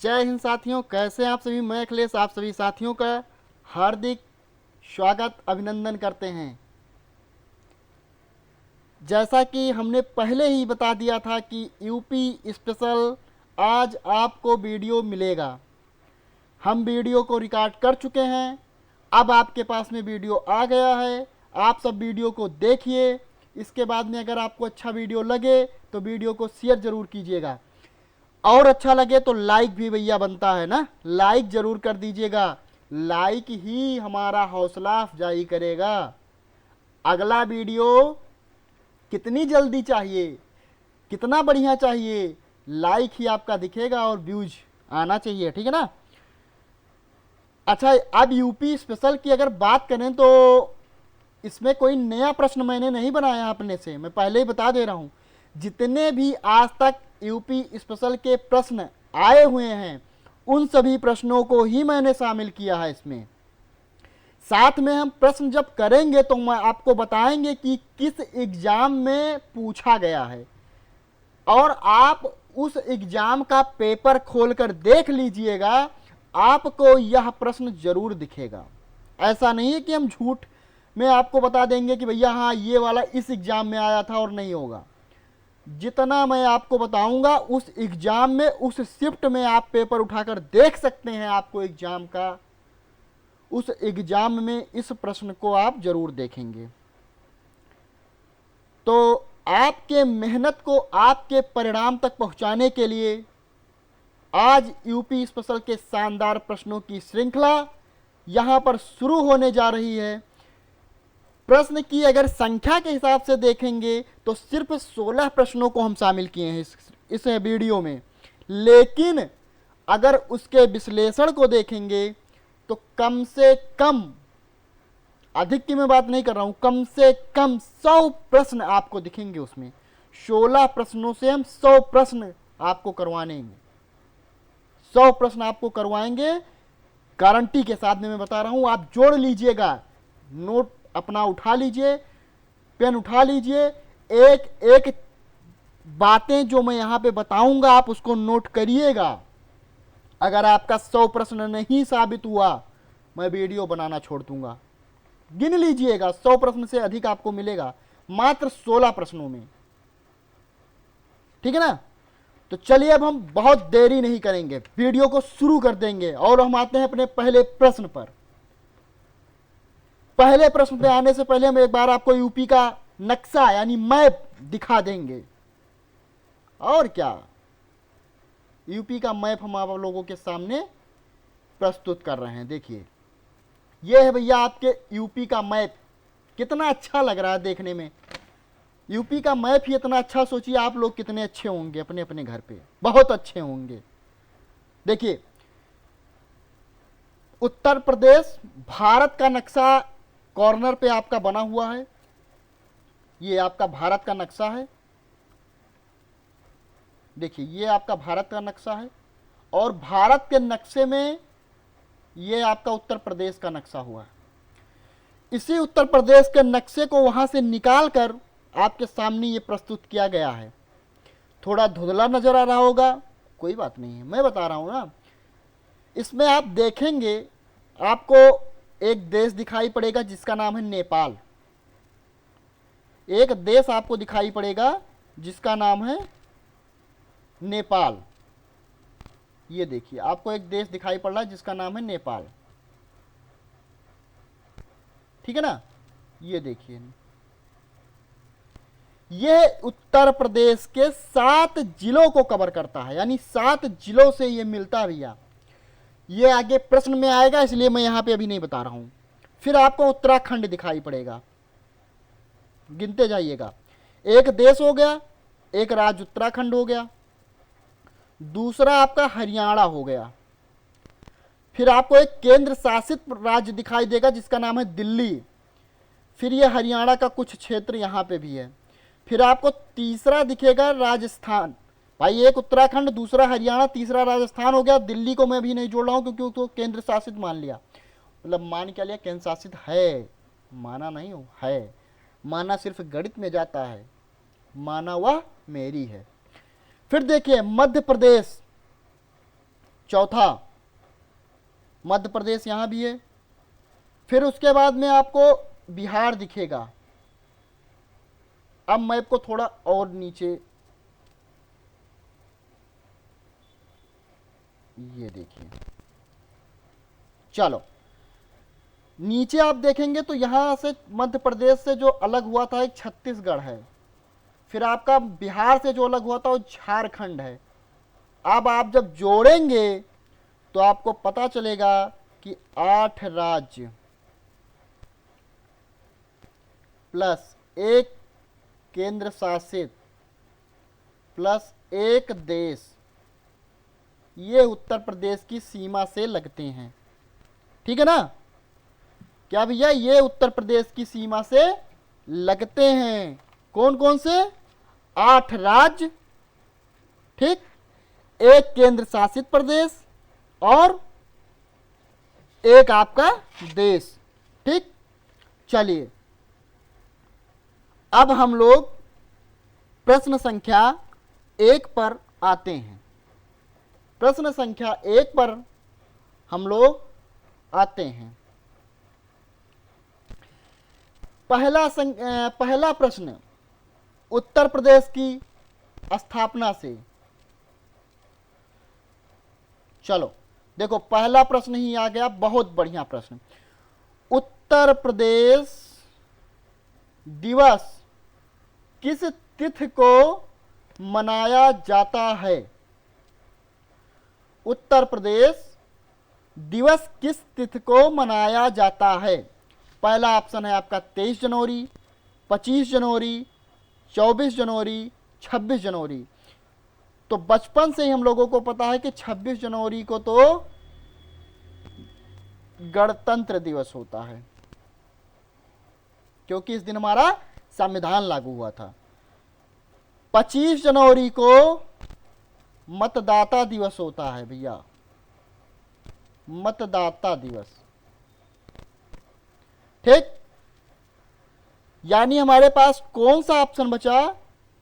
जय हिंद साथियों, कैसे हैं आप सभी। मैं अखिलेश आप सभी साथियों का हार्दिक स्वागत अभिनंदन करते हैं। जैसा कि हमने पहले ही बता दिया था कि यूपी स्पेशल आज आपको वीडियो मिलेगा। हम वीडियो को रिकॉर्ड कर चुके हैं, अब आपके पास में वीडियो आ गया है। आप सब वीडियो को देखिए। इसके बाद में अगर आपको अच्छा वीडियो लगे तो वीडियो को शेयर ज़रूर कीजिएगा, और अच्छा लगे तो लाइक भी भैया बनता है ना, लाइक ज़रूर कर दीजिएगा। लाइक ही हमारा हौसला अफजाई करेगा। अगला वीडियो कितनी जल्दी चाहिए, कितना बढ़िया चाहिए, लाइक ही आपका दिखेगा और व्यूज आना चाहिए, ठीक है ना। अच्छा, अब यूपी स्पेशल की अगर बात करें तो इसमें कोई नया प्रश्न मैंने नहीं बनाया अपने से, मैं पहले ही बता दे रहा हूँ। जितने भी आज तक यूपी स्पेशल के प्रश्न आए हुए हैं उन सभी प्रश्नों को ही मैंने शामिल किया है इसमें। साथ में हम प्रश्न जब करेंगे तो मैं आपको बताएंगे कि किस एग्जाम में पूछा गया है, और आप उस एग्जाम का पेपर खोलकर देख लीजिएगा, आपको यह प्रश्न जरूर दिखेगा। ऐसा नहीं है कि हम झूठ में आपको बता देंगे कि भैया हाँ ये वाला इस एग्जाम में आया था, और नहीं होगा। जितना मैं आपको बताऊंगा उस एग्जाम में, उस शिफ्ट में आप पेपर उठाकर देख सकते हैं। आपको एग्जाम का, उस एग्जाम में इस प्रश्न को आप जरूर देखेंगे। तो आपके मेहनत को आपके परिणाम तक पहुंचाने के लिए आज यूपी स्पेशल के शानदार प्रश्नों की श्रृंखला यहां पर शुरू होने जा रही है। प्रश्न की अगर संख्या के हिसाब से देखेंगे तो सिर्फ 16 प्रश्नों को हम शामिल किए हैं इस वीडियो में, लेकिन अगर उसके विश्लेषण को देखेंगे तो कम से कम, अधिक की मैं बात नहीं कर रहा हूं, कम से कम 100 प्रश्न आपको दिखेंगे उसमें। 16 प्रश्नों से हम 100 प्रश्न आपको करवाएंगे, 100 प्रश्न आपको करवाएंगे गारंटी के साथ में। मैं बता रहा हूं, आप जोड़ लीजिएगा, नोट अपना उठा लीजिए, पेन उठा लीजिए, एक एक बातें जो मैं यहां पे बताऊंगा आप उसको नोट करिएगा। अगर आपका 100 प्रश्न नहीं साबित हुआ मैं वीडियो बनाना छोड़ दूंगा। गिन लीजिएगा, 100 प्रश्न से अधिक आपको मिलेगा मात्र 16 प्रश्नों में, ठीक है ना। तो चलिए अब हम बहुत देरी नहीं करेंगे, वीडियो को शुरू कर देंगे और हम आते हैं अपने पहले प्रश्न पर। पहले प्रश्न पे आने से पहले हम एक बार आपको यूपी का नक्शा यानी मैप दिखा देंगे। और क्या, यूपी का मैप हम आप लोगों के सामने प्रस्तुत कर रहे हैं। देखिए, यह है भैया आपके यूपी का मैप। कितना अच्छा लग रहा है देखने में। यूपी का मैप ही इतना अच्छा, सोचिए आप लोग कितने अच्छे होंगे अपने अपने घर पे, बहुत अच्छे होंगे। देखिए, उत्तर प्रदेश भारत का नक्शा कॉर्नर पे आपका बना हुआ है। ये आपका भारत का नक्शा है। देखिए, ये आपका भारत का नक्शा है, और भारत के नक्शे में ये आपका उत्तर प्रदेश का नक्शा हुआ है। इसी उत्तर प्रदेश के नक्शे को वहां से निकाल कर आपके सामने ये प्रस्तुत किया गया है। थोड़ा धुंधला नजर आ रहा होगा, कोई बात नहीं है, मैं बता रहा हूं ना। इसमें आप देखेंगे आपको एक देश दिखाई पड़ेगा जिसका नाम है नेपाल। एक देश आपको दिखाई पड़ेगा जिसका नाम है नेपाल। ये देखिए, आपको एक देश दिखाई पड़ रहा है जिसका नाम है नेपाल, ठीक है ना। ये देखिए, यह उत्तर प्रदेश के 7 जिलों को कवर करता है, यानी 7 जिलों से ये मिलता भैया। ये आगे प्रश्न में आएगा, इसलिए मैं यहां पे अभी नहीं बता रहा हूं। फिर आपको उत्तराखंड दिखाई पड़ेगा, गिनते जाइएगा। एक देश हो गया, एक राज्य उत्तराखंड हो गया, दूसरा आपका हरियाणा हो गया। फिर आपको एक केंद्र शासित राज्य दिखाई देगा जिसका नाम है दिल्ली। फिर ये हरियाणा का कुछ क्षेत्र यहां पे भी है। फिर आपको तीसरा दिखेगा राजस्थान। भाई, एक उत्तराखंड, दूसरा हरियाणा, तीसरा राजस्थान हो गया। दिल्ली को मैं भी नहीं जोड़ रहा हूं क्योंकि उसको केंद्र शासित मान लिया, मतलब मान क्या लिया, केंद्र शासित है, माना नहीं हो, है। माना सिर्फ गणित में जाता है, माना वह मेरी है। फिर देखिए, मध्य प्रदेश चौथा मध्य प्रदेश यहाँ भी है। फिर उसके बाद में आपको बिहार दिखेगा। अब मैप को थोड़ा और नीचे, ये देखिए, चलो नीचे आप देखेंगे तो यहां से मध्य प्रदेश से जो अलग हुआ था एक छत्तीसगढ़ है। फिर आपका बिहार से जो अलग हुआ था वो झारखंड है। अब आप जब जोड़ेंगे तो आपको पता चलेगा कि 8 राज्य प्लस 1 केंद्र शासित प्लस 1 देश, ये उत्तर प्रदेश की सीमा से लगते हैं। ठीक है ना? क्या भैया, ये उत्तर प्रदेश की सीमा से लगते हैं। कौन कौन से? 8 राज्य, ठीक, 1 केंद्र शासित प्रदेश और 1 आपका देश। ठीक, चलिए अब हम लोग प्रश्न संख्या 1 पर आते हैं। प्रश्न संख्या 1 पर हम लोग आते हैं। पहला प्रश्न उत्तर प्रदेश की स्थापना से। चलो देखो, पहला प्रश्न ही आ गया, बहुत बढ़िया प्रश्न। उत्तर प्रदेश दिवस किस तिथि को मनाया जाता है? उत्तर प्रदेश दिवस किस तिथि को मनाया जाता है? पहला ऑप्शन है आपका 23 जनवरी, 25 जनवरी, 24 जनवरी, 26 जनवरी। तो बचपन से ही हम लोगों को पता है कि 26 जनवरी को तो गणतंत्र दिवस होता है, क्योंकि इस दिन हमारा संविधान लागू हुआ था। 25 जनवरी को मतदाता दिवस होता है भैया, मतदाता दिवस। ठीक, यानी हमारे पास कौन सा ऑप्शन बचा?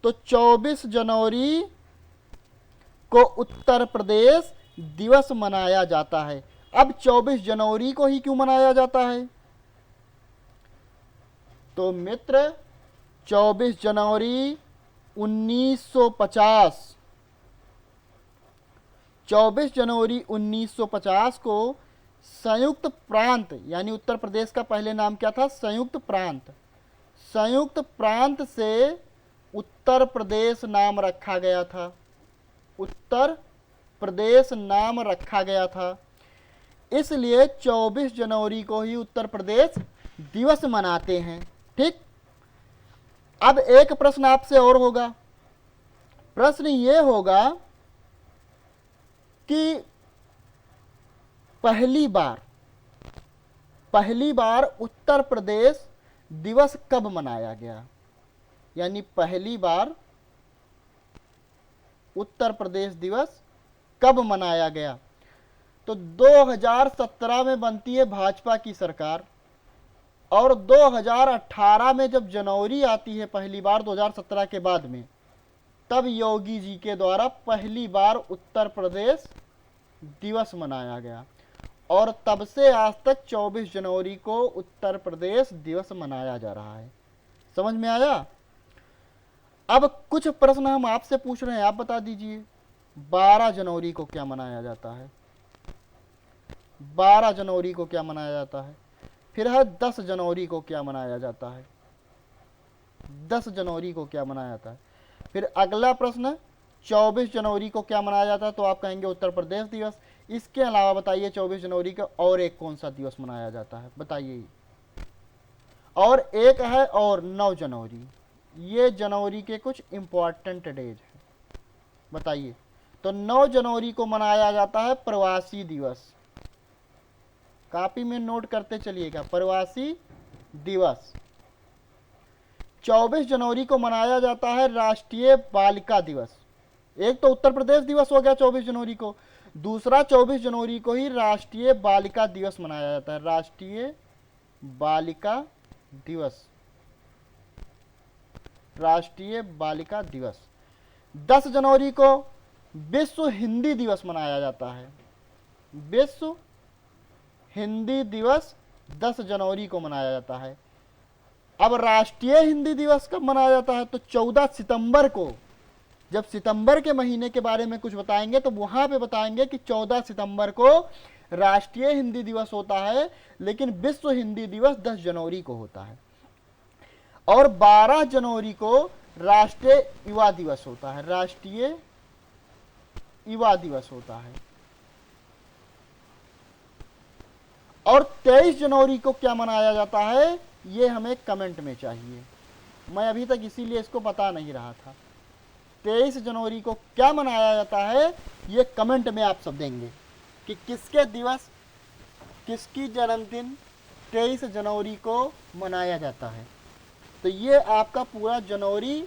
तो 24 जनवरी को उत्तर प्रदेश दिवस मनाया जाता है। अब 24 जनवरी को ही क्यों मनाया जाता है? तो मित्र 24 जनवरी 1950, 24 जनवरी 1950 को संयुक्त प्रांत, यानी उत्तर प्रदेश का पहले नाम क्या था? संयुक्त प्रांत। संयुक्त प्रांत से उत्तर प्रदेश नाम रखा गया था, उत्तर प्रदेश नाम रखा गया था। इसलिए 24 जनवरी को ही उत्तर प्रदेश दिवस मनाते हैं। ठीक, अब एक प्रश्न आपसे और होगा। प्रश्न ये होगा कि पहली बार उत्तर प्रदेश दिवस कब मनाया गया? यानी पहली बार उत्तर प्रदेश दिवस कब मनाया गया? तो 2017 में बनती है भाजपा की सरकार, और 2018 में जब जनवरी आती है पहली बार 2017 के बाद में, तब योगी जी के द्वारा पहली बार उत्तर प्रदेश दिवस मनाया गया, और तब से आज तक 24 जनवरी को उत्तर प्रदेश दिवस मनाया जा रहा है। समझ में आया? अब कुछ प्रश्न हम आपसे पूछ रहे हैं, आप बता दीजिए 12 जनवरी को क्या मनाया जाता है? 12 जनवरी को क्या मनाया जाता है? फिर है 10 जनवरी को क्या मनाया जाता है? 10 जनवरी को क्या मनाया जाता है? फिर अगला प्रश्न 24 जनवरी को क्या मनाया जाता है? तो आप कहेंगे उत्तर प्रदेश दिवस। इसके अलावा बताइए 24 जनवरी का और एक कौन सा दिवस मनाया जाता है? बताइए। और एक है और 9 जनवरी, ये जनवरी के कुछ इंपॉर्टेंट डेज हैं, बताइए। तो 9 जनवरी को मनाया जाता है प्रवासी दिवस। कॉपी में नोट करते चलिएगा, प्रवासी दिवस। 24 जनवरी को मनाया जाता है राष्ट्रीय बालिका दिवस। एक तो उत्तर प्रदेश दिवस हो गया 24 जनवरी को, दूसरा 24 जनवरी को ही राष्ट्रीय बालिका दिवस मनाया जाता है, राष्ट्रीय बालिका दिवस, राष्ट्रीय बालिका दिवस। 10 जनवरी को विश्व हिंदी दिवस मनाया जाता है, विश्व हिंदी दिवस 10 जनवरी को मनाया जाता है। अब राष्ट्रीय हिंदी दिवस कब मनाया जाता है? तो 14 सितंबर को। जब सितंबर के महीने के बारे में कुछ बताएंगे तो वहां पे बताएंगे कि 14 सितंबर को राष्ट्रीय हिंदी दिवस होता है, लेकिन विश्व हिंदी दिवस 10 जनवरी को होता है। और 12 जनवरी को राष्ट्रीय युवा दिवस होता है, राष्ट्रीय युवा दिवस होता है। और 23 जनवरी को क्या मनाया जाता है, ये हमें कमेंट में चाहिए। मैं अभी तक इसीलिए इसको बता नहीं रहा था। 23 जनवरी को क्या मनाया जाता है, ये कमेंट में आप सब देंगे कि किसके दिवस, किसकी जन्मदिन 23 जनवरी को मनाया जाता है। तो ये आपका पूरा जनवरी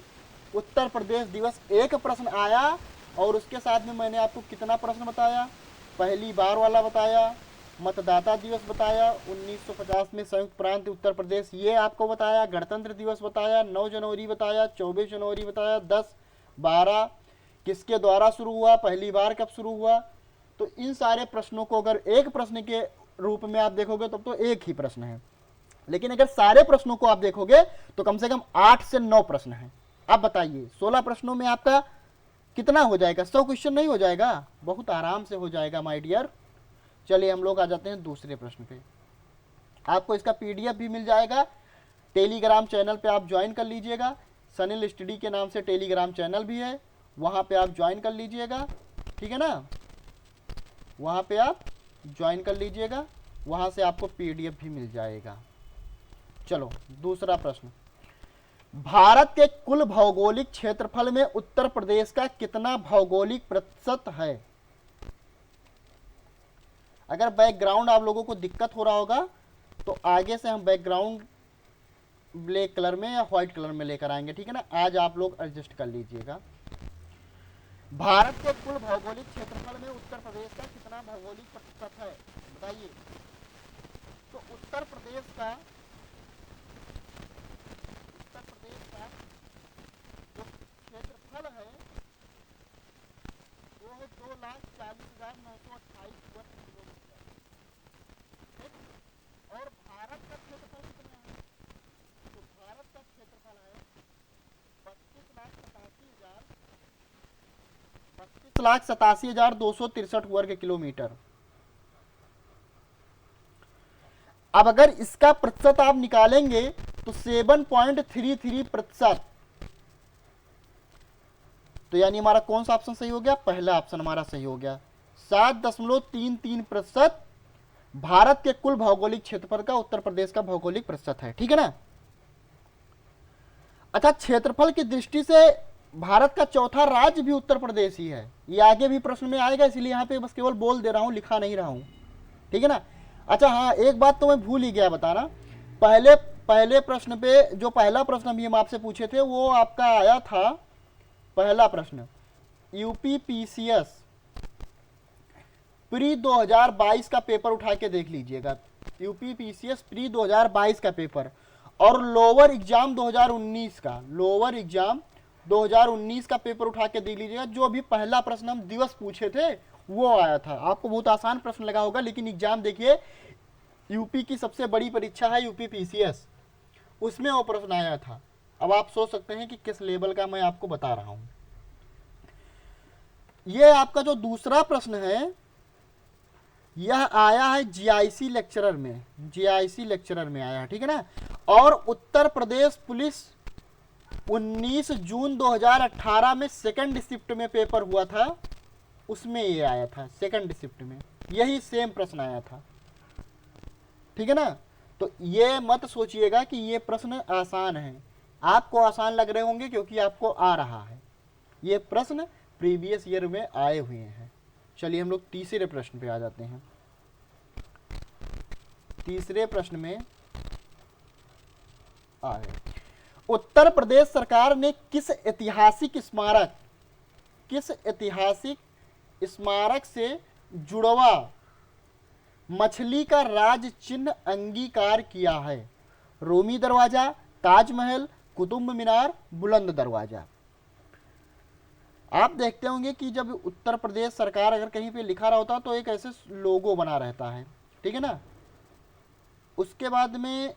उत्तर प्रदेश दिवस। एक प्रश्न आया और उसके साथ में मैंने आपको कितना प्रश्न बताया, पहली बार वाला बताया, मतदाता दिवस बताया, 1950 में संयुक्त प्रांत उत्तर प्रदेश ये आपको बताया, गणतंत्र दिवस बताया, 9 जनवरी बताया, 24 जनवरी बताया, 10, 12 किसके द्वारा शुरू हुआ, पहली बार कब शुरू हुआ। तो इन सारे प्रश्नों को अगर एक प्रश्न के रूप में आप देखोगे तब तो एक ही प्रश्न है, लेकिन अगर सारे प्रश्नों को आप देखोगे तो कम से कम 8 से 9 प्रश्न हैं। अब बताइए 16 प्रश्नों में आपका कितना हो जाएगा? 100 क्वेश्चन नहीं हो जाएगा? बहुत आराम से हो जाएगा माय डियर। चलिए हम लोग आ जाते हैं दूसरे प्रश्न पे। आपको इसका पीडीएफ भी मिल जाएगा, टेलीग्राम चैनल पे आप ज्वाइन कर लीजिएगा। सनिल स्टडी के नाम से टेलीग्राम चैनल भी है, वहाँ पे आप ज्वाइन कर लीजिएगा, ठीक है ना। वहाँ पे आप ज्वाइन कर लीजिएगा, वहाँ से आपको पीडीएफ भी मिल जाएगा। चलो दूसरा प्रश्न, भारत के कुल भौगोलिक क्षेत्रफल में उत्तर प्रदेश का कितना भौगोलिक प्रतिशत है? अगर बैकग्राउंड आप लोगों को दिक्कत हो रहा होगा तो आगे से हम बैकग्राउंड ब्लैक कलर में या व्हाइट कलर में लेकर आएंगे, ठीक है ना। आज आप लोग एडजस्ट कर लीजिएगा। भारत के कुल भौगोलिक क्षेत्रफल में उत्तर प्रदेश का कितना भौगोलिक प्रतिशत है, बताइए। तो उत्तर प्रदेश का जो क्षेत्रफल है वो है 2,40,928 वर्ग किलोमीटर। और भारत का क्षेत्रफल कितना है? तो भारत का क्षेत्रफल है 32,87,263 वर्ग किलोमीटर। अब अगर इसका प्रतिशत आप निकालेंगे तो 7.33%। तो यानी हमारा कौन सा ऑप्शन सही हो गया? पहला ऑप्शन हमारा सही हो गया। 7.33% भारत के कुल भौगोलिक क्षेत्रफल का उत्तर प्रदेश का भौगोलिक प्रतिशत है, ठीक है ना। अच्छा, क्षेत्रफल की दृष्टि से भारत का चौथा राज्य भी उत्तर प्रदेश ही है। ये आगे भी प्रश्न में आएगा, इसलिए यहाँ पे बस केवल बोल दे रहा हूँ, लिखा नहीं रहा हूँ, ठीक है ना। अच्छा हाँ, एक बात तो मैं भूल ही गया बताना। पहले प्रश्न पे जो पहला प्रश्न अभी हम आपसे पूछे थे वो आपका आया था, पहला प्रश्न यूपी पीसीएस प्री 2022 का पेपर उठा के देख लीजिएगा। यूपी पीसीएस प्री 2022 का पेपर और लोअर एग्जाम 2019 का, लोअर एग्जाम 2019 का पेपर उठा के देख लीजिएगा। जो अभी पहला प्रश्न हम दिवस पूछे थे वो आया था। आपको बहुत आसान प्रश्न लगा होगा, लेकिन एग्जाम देखिए, यूपी की सबसे बड़ी परीक्षा है यूपी पीसीएस, उसमें वो प्रश्न आया था। अब आप सोच सकते हैं कि किस लेवल का मैं आपको बता रहा हूं। ये आपका जो दूसरा प्रश्न है यह आया है जीआईसी लेक्चरर में, जीआईसी लेक्चरर में आया है, ठीक है ना। और उत्तर प्रदेश पुलिस 19 जून 2018 में सेकंड शिफ्ट में पेपर हुआ था, उसमें ये आया था, सेकंड शिफ्ट में यही सेम प्रश्न आया था, ठीक है ना। तो ये मत सोचिएगा कि ये प्रश्न आसान है, आपको आसान लग रहे होंगे क्योंकि आपको आ रहा है। ये प्रश्न प्रीवियस ईयर में आए हुए हैं। चलिए हम लोग तीसरे प्रश्न पे आ जाते हैं। तीसरे प्रश्न में आए, उत्तर प्रदेश सरकार ने किस ऐतिहासिक स्मारक से जुड़वा मछली का राज चिन्ह अंगीकार किया है? रोमी दरवाजा, ताजमहल, कुतुब मीनार, बुलंद दरवाजा। आप देखते होंगे कि जब उत्तर प्रदेश सरकार अगर कहीं पे लिखा रहा होता तो एक ऐसे लोगो बना रहता है, ठीक है ना। उसके बाद में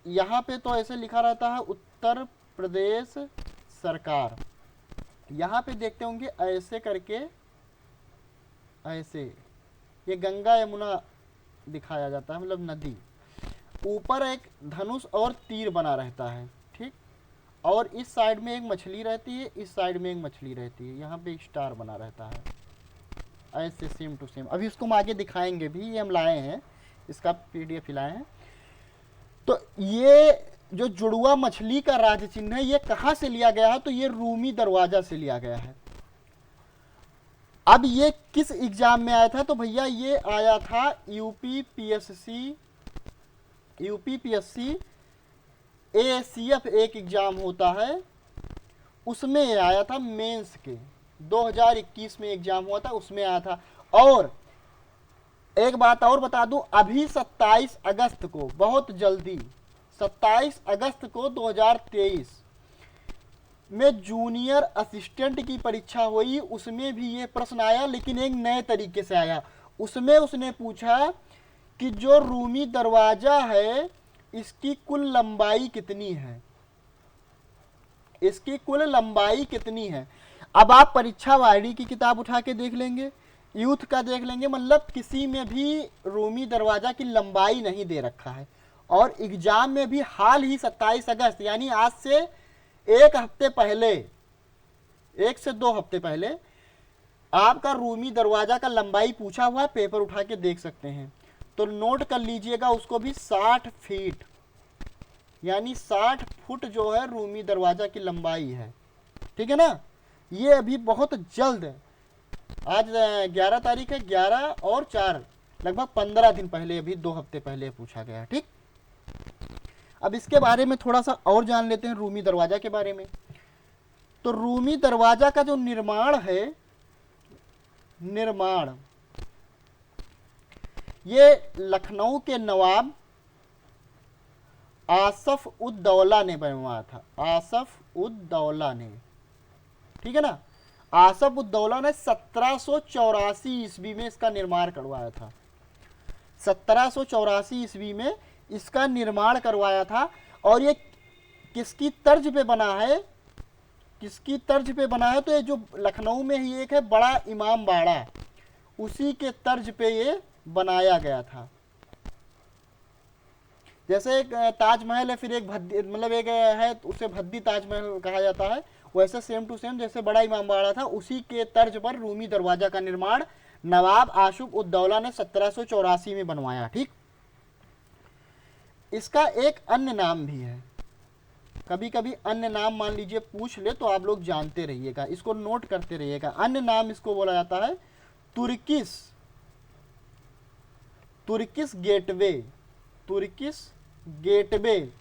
यहाँ पे तो ऐसे लिखा रहता है उत्तर प्रदेश सरकार। यहाँ पे देखते होंगे ऐसे करके, ऐसे ये गंगा यमुना दिखाया जाता है, मतलब नदी। ऊपर एक धनुष और तीर बना रहता है, ठीक। और इस साइड में एक मछली रहती है, इस साइड में एक मछली रहती है, यहाँ पे एक स्टार बना रहता है, ऐसे सेम टू सेम। अभी इसको हम आगे दिखाएंगे भी, ये हम लाए हैं, इसका PDF लाए हैं। तो ये जो जुड़वा मछली का राज चिन्ह है, ये कहाँ से लिया गया है, तो ये रूमी दरवाजा से लिया गया है। अब ये किस एग्जाम में आया था, तो भैया ये आया था यूपीपीएससी ASCF एक एग्जाम होता है, उसमें ये आया था, मेंस के 2021 में एग्जाम हुआ था, उसमें आया था। और एक बात और बता दूं, अभी 27 अगस्त को, बहुत जल्दी 27 अगस्त को 2023 में जूनियर असिस्टेंट की परीक्षा हुई, उसमें भी ये प्रश्न आया, लेकिन एक नए तरीके से आया। उसमें उसने पूछा कि जो रूमी दरवाजा है इसकी कुल लंबाई कितनी है, इसकी कुल लंबाई कितनी है। अब आप परीक्षा वायरी की किताब उठा के देख लेंगे, यूथ का देख लेंगे, मतलब किसी में भी रूमी दरवाजा की लंबाई नहीं दे रखा है। और एग्जाम में भी हाल ही 27 अगस्त यानी आज से एक हफ्ते पहले, 1 से 2 हफ्ते पहले आपका रूमी दरवाजा का लंबाई पूछा हुआ है, पेपर उठा के देख सकते हैं। तो नोट कर लीजिएगा उसको भी, 60 फीट यानी 60 फुट जो है रूमी दरवाजा की लंबाई है, ठीक है ना। ये अभी बहुत जल्द, आज 11 तारीख है, 11 और 4 लगभग 15 दिन पहले, अभी 2 हफ्ते पहले पूछा गया, ठीक। अब इसके बारे में थोड़ा सा और जान लेते हैं, रूमी दरवाजा के बारे में। तो रूमी दरवाजा का जो निर्माण है, ये लखनऊ के नवाब आसफ उद दौला ने बनवाया था, आसफ उद दौला ने, ठीक है ना। आसफ उद दौला ने 1784 ईस्वी में इसका निर्माण करवाया था, 1784 ईस्वी में इसका निर्माण करवाया था। और ये किसकी तर्ज पे बना है, किसकी तर्ज पे बना है, तो ये जो लखनऊ में ही एक है बड़ा इमाम बाड़ा, उसी के तर्ज पे ये बनाया गया था। जैसे एक ताजमहल है, फिर एक भद्दी, मतलब एक है उसे भद्दी ताजमहल कहा जाता है, वैसे सेम टू सेम जैसे बड़ा इमाम बाड़ा था, उसी के तर्ज पर रूमी दरवाजा का निर्माण नवाब आशुफ उद दौला ने 1784 में बनवाया, ठीक। इसका एक अन्य नाम भी है, कभी कभी अन्य नाम मान लीजिए पूछ ले तो आप लोग जानते रहिएगा, इसको नोट करते रहिएगा। अन्य नाम इसको बोला जाता है तुर्किश गेटवे, तुर्किश गेटवे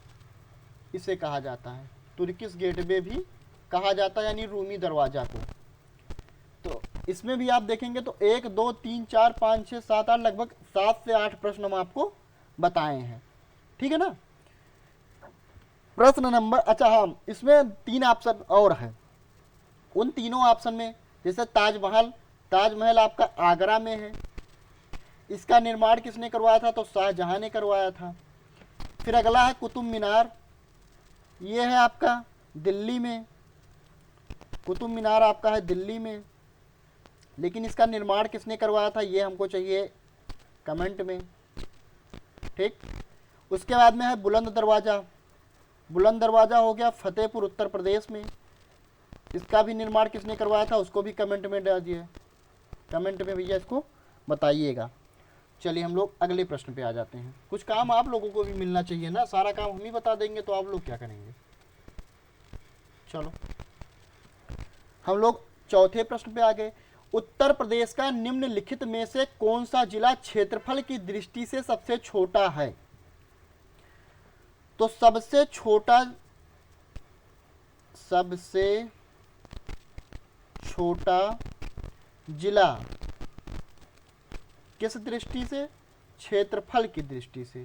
इसे कहा जाता है, तुर्किश गेटवे भी कहा जाता है, यानी रूमी दरवाजा को। तो इसमें भी आप देखेंगे तो 1 2 3 4 5 6 7 8 लगभग 7 से 8 प्रश्न हम आपको बताए हैं, ठीक है ना। प्रश्न नंबर, अच्छा हाँ, इसमें 3 ऑप्शन और है। उन तीनों ऑप्शन में जैसे ताजमहल आपका आगरा में है, इसका निर्माण किसने करवाया था, तो शाहजहां ने करवाया था। फिर अगला है कुतुब मीनार, ये है आपका दिल्ली में, कुतुब मीनार आपका है दिल्ली में, लेकिन इसका निर्माण किसने करवाया था ये हमको चाहिए कमेंट में, ठीक। उसके बाद में है बुलंद दरवाज़ा, बुलंद दरवाज़ा हो गया फतेहपुर उत्तर प्रदेश में, इसका भी निर्माण किसने करवाया था उसको भी कमेंट में डालिए, कमेंट में भैया इसको बताइएगा। चलिए हम लोग अगले प्रश्न पे आ जाते हैं। कुछ काम आप लोगों को भी मिलना चाहिए ना, सारा काम हम ही बता देंगे तो आप लोग क्या करेंगे। चलो हम लोग चौथे प्रश्न पे आ गए। उत्तर प्रदेश का निम्नलिखित में से कौन सा जिला क्षेत्रफल की दृष्टि से सबसे छोटा है, तो सबसे छोटा जिला किस दृष्टि से, क्षेत्रफल की दृष्टि से,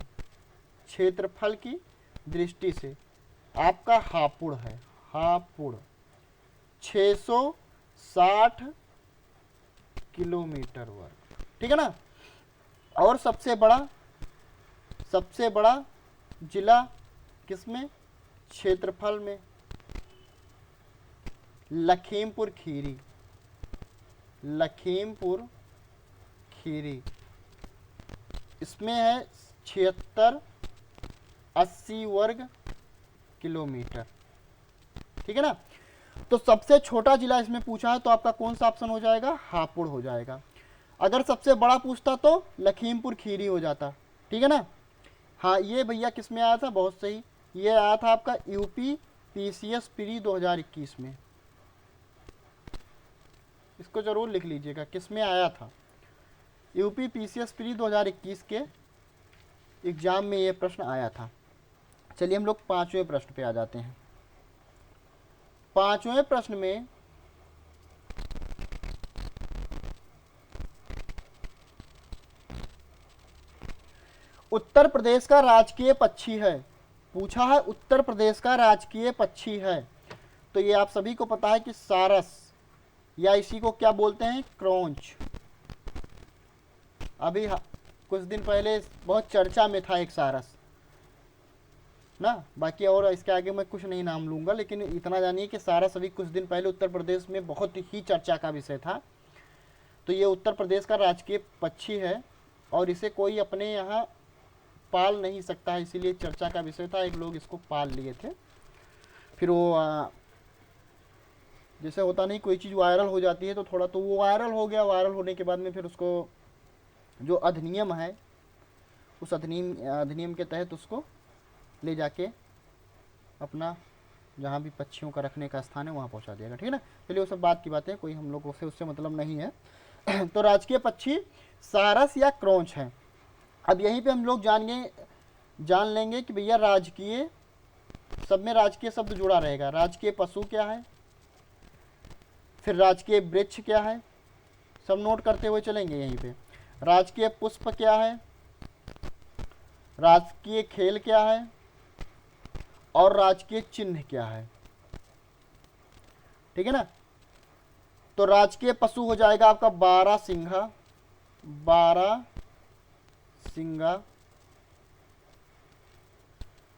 क्षेत्रफल की दृष्टि से आपका हापुड़ है, हापुड़, 660 किलोमीटर वर्ग, ठीक है ना। और सबसे बड़ा जिला किसमें, क्षेत्रफल में, लखीमपुर खीरी, इसमें है 76-80 वर्ग किलोमीटर, ठीक है ना। तो सबसे छोटा जिला इसमें पूछा है तो आपका कौन सा ऑप्शन हो जाएगा, हापुड़ हो जाएगा। अगर सबसे बड़ा पूछता तो लखीमपुर खीरी हो जाता, ठीक है ना। हाँ, ये भैया किस में आया था, बहुत सही, ये आया था आपका यूपी पीसीएस प्री 2021 में। इसको जरूर लिख लीजिएगा, किस में आया था, यूपी पीसीएस प्री 2021 के एग्जाम में ये प्रश्न आया था। चलिए हम लोग 5वें प्रश्न पे आ जाते हैं। 5वें प्रश्न में उत्तर प्रदेश का राजकीय पक्षी है, पूछा है उत्तर प्रदेश का राजकीय पक्षी है, तो ये आप सभी को पता है कि सारस, या इसी को क्या बोलते हैं, क्रोंच। अभी कुछ दिन पहले बहुत चर्चा में था एक सारस ना, बाकी और इसके आगे मैं कुछ नहीं नाम लूंगा, लेकिन इतना जानिए कि सारस अभी कुछ दिन पहले उत्तर प्रदेश में बहुत ही चर्चा का विषय था। तो ये उत्तर प्रदेश का राजकीय पक्षी है और इसे कोई अपने यहाँ पाल नहीं सकता है, इसीलिए चर्चा का विषय था। एक लोग इसको पाल लिए थे, फिर वो जैसे होता नहीं, कोई चीज़ वायरल हो जाती है तो थोड़ा तो वो वायरल हो गया, वायरल होने के बाद में फिर उसको जो अधिनियम है, उस अधिनियम के तहत उसको ले जाके अपना जहाँ भी पक्षियों का रखने का स्थान है वहाँ पहुँचा दिया, ठीक है ना। चलिए वो सब बात की बात है, कोई हम लोगों से उससे मतलब नहीं है। तो राजकीय पक्षी सारस या क्रोंच है। अब यहीं पे हम लोग जान लेंगे कि भैया राजकीय, सब में राजकीय शब्द जुड़ा रहेगा। राजकीय पशु क्या है, फिर राजकीय वृक्ष क्या है, सब नोट करते हुए चलेंगे यहीं पे। राजकीय पुष्प क्या है, राजकीय खेल क्या है, और राजकीय चिन्ह क्या है, ठीक है ना। तो राजकीय पशु हो जाएगा आपका बारहसिंघा,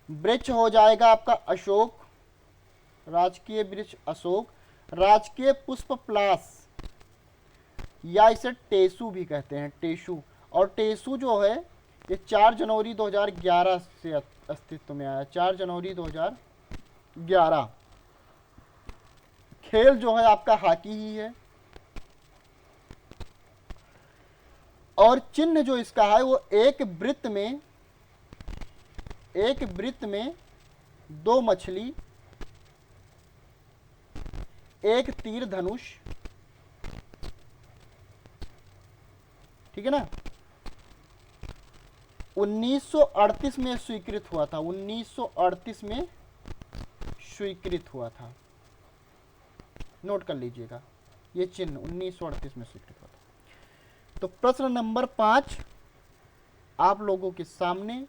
वृक्ष हो जाएगा आपका अशोक, राजकीय वृक्ष अशोक। राजकीय पुष्प प्लास, या इसे टेसू भी कहते हैं, टेसू। और टेसू जो है ये 4 जनवरी 2011 से अस्तित्व में आया, 4 जनवरी 2011। खेल जो है आपका हॉकी ही है। और चिन्ह जो इसका है वो एक वृत्त में 2 मछली, एक तीर धनुष, ठीक है ना। 1938 में स्वीकृत हुआ था, 1938 में स्वीकृत हुआ था, नोट कर लीजिएगा, ये चिन्ह 1938 में स्वीकृत हुआ था। तो प्रश्न नंबर 5 आप लोगों के सामने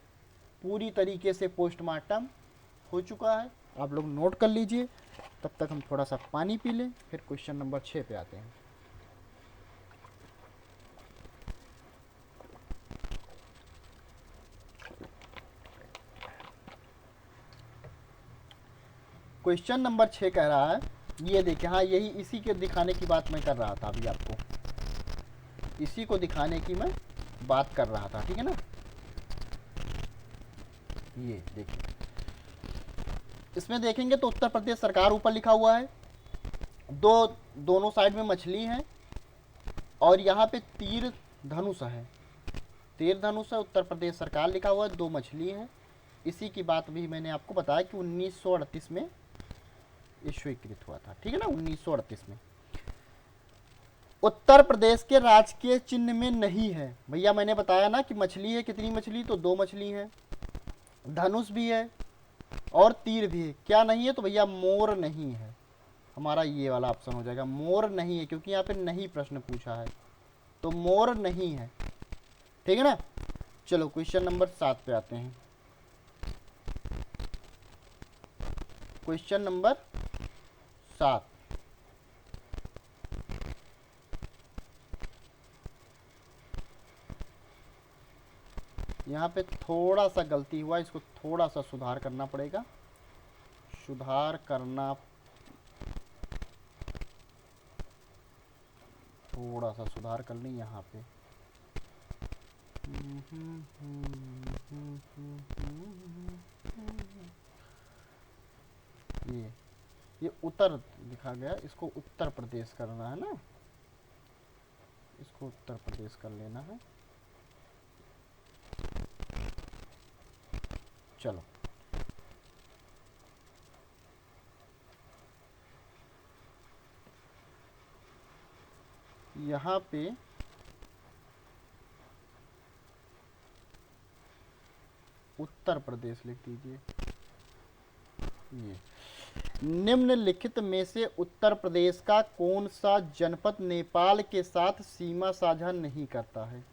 पूरी तरीके से पोस्टमार्टम हो चुका है, आप लोग नोट कर लीजिए। तब तक हम थोड़ा सा पानी पी लें, फिर क्वेश्चन नंबर 6 पे आते हैं। क्वेश्चन नंबर 6 कह रहा है, ये देखिए, हाँ यही इसी के दिखाने की बात मैं कर रहा था अभी आपको, इसी को दिखाने की मैं बात कर रहा था, ठीक है ना। ये देखिए, इसमें देखेंगे तो उत्तर प्रदेश सरकार ऊपर लिखा हुआ है, दोनों साइड में मछली है, और यहाँ पे तीर धनुष है, उत्तर प्रदेश सरकार लिखा हुआ है, 2 मछली है। इसी की बात भी मैंने आपको बताया कि 1938 में ये स्वीकृत हुआ था, ठीक है ना, 1938 में। उत्तर प्रदेश के राजकीय चिन्ह में नहीं है भैया, मैंने बताया ना कि मछली है, कितनी मछली, तो 2 मछली है, धनुष भी है और तीर भी है। क्या नहीं है, तो भैया मोर नहीं है, हमारा ये वाला ऑप्शन हो जाएगा, मोर नहीं है, क्योंकि यहाँ पे नहीं प्रश्न पूछा है, तो मोर नहीं है, ठीक है ना। चलो क्वेश्चन नंबर 7 पे आते हैं। क्वेश्चन नंबर 7, यहाँ पे थोड़ा सा गलती हुआ, इसको थोड़ा सा सुधार करना पड़ेगा, सुधार करना, थोड़ा सा सुधार कर लें यहाँ पे। ये उत्तर लिखा गया, इसको उत्तर प्रदेश करना है ना, इसको उत्तर प्रदेश कर लेना है। चलो यहाँ पे उत्तर प्रदेश लिख दीजिए। ये निम्नलिखित में से उत्तर प्रदेश का कौन सा जनपद नेपाल के साथ सीमा साझा नहीं करता है?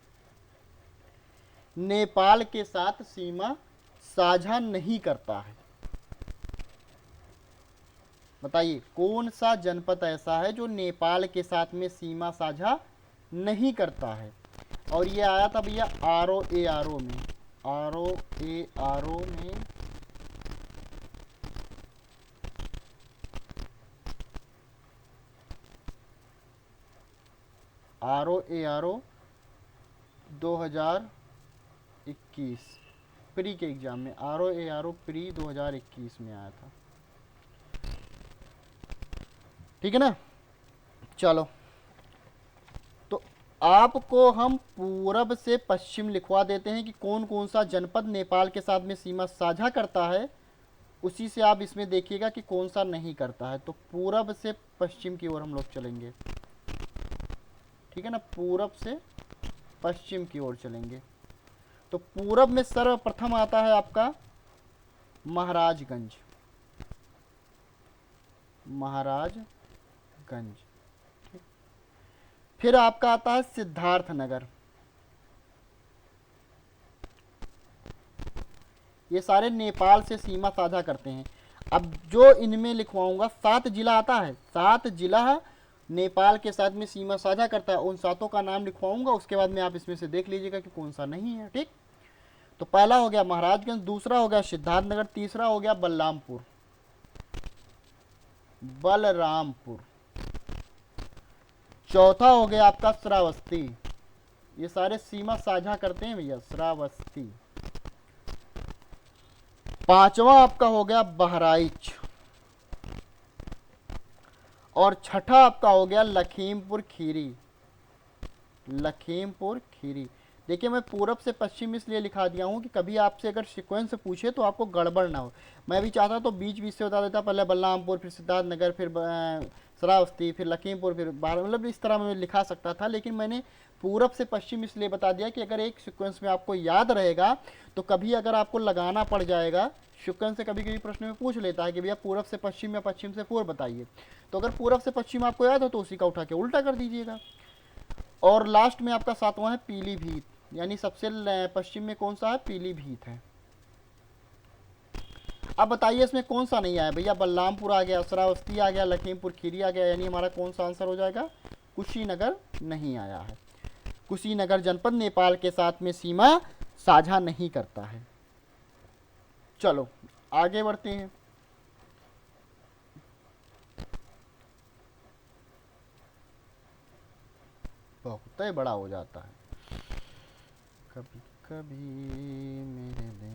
नेपाल के साथ सीमा साझा नहीं करता है, बताइए कौन सा जनपद ऐसा है जो नेपाल के साथ में सीमा साझा नहीं करता है? और ये आया था भैया ROARO में, ROARO में ROARO 2021 प्री के एग्जाम में, ROARO प्री 2021 में आया था, ठीक है ना। चलो तो आपको हम पूरब से पश्चिम लिखवा देते हैं कि कौन कौन सा जनपद नेपाल के साथ में सीमा साझा करता है, उसी से आप इसमें देखिएगा कि कौन सा नहीं करता है। तो पूरब से पश्चिम की ओर हम लोग चलेंगे, ठीक है ना, पूरब से पश्चिम की ओर चलेंगे। तो पूरब में सर्वप्रथम आता है आपका महाराजगंज, महाराजगंज, ठीक। फिर आपका आता है सिद्धार्थनगर, ये सारे नेपाल से सीमा साझा करते हैं। अब जो इनमें लिखवाऊंगा 7 जिला आता है, 7 जिला नेपाल के साथ में सीमा साझा करता है, उन 7 का नाम लिखवाऊंगा, उसके बाद में आप इसमें से देख लीजिएगा कि कौन सा नहीं है, ठीक। तो पहला हो गया महाराजगंज, दूसरा हो गया सिद्धार्थनगर, तीसरा हो गया बलरामपुर, चौथा हो गया आपका श्रावस्ती, ये सारे सीमा साझा करते हैं भैया, श्रावस्ती। पांचवा आपका हो गया बहराइच, और छठा आपका हो गया लखीमपुर खीरी, लखीमपुर खीरी। देखिए मैं पूरब से पश्चिम इसलिए लिखा दिया हूँ कि कभी आपसे अगर सीक्वेंस पूछे तो आपको गड़बड़ ना हो। मैं भी चाहता तो बीच बीच से बता देता, पहले बलरामपुर, फिर सिद्धार्थनगर, फिर श्रावस्ती, फिर लखीमपुर, फिर बारह, मतलब इस तरह मैं लिखा सकता था, लेकिन मैंने पूरब से पश्चिम इसलिए बता दिया कि अगर एक सीक्वेंस में आपको याद रहेगा तो कभी अगर आपको लगाना पड़ जाएगा, सीक्वेंस से कभी कभी प्रश्न में पूछ लेता है कि भैया पूरब से पश्चिम या पश्चिम से पूर्व बताइए, तो अगर पूरब से पश्चिम आपको याद हो तो उसी का उठा के उल्टा कर दीजिएगा। और लास्ट में आपका 7वां है पीलीभीत, यानी सबसे पश्चिम में कौन सा है? पीलीभीत है। अब बताइए इसमें कौन सा नहीं आया भैया? बलरामपुर आ गया, श्रावस्ती आ गया, लखीमपुर खीरी आ गया, यानी हमारा कौन सा आंसर हो जाएगा? कुशीनगर नहीं आया है। कुशीनगर जनपद नेपाल के साथ में सीमा साझा नहीं करता है। चलो आगे बढ़ते हैं। बहुत ही बड़ा हो जाता है कभी कभी मेरे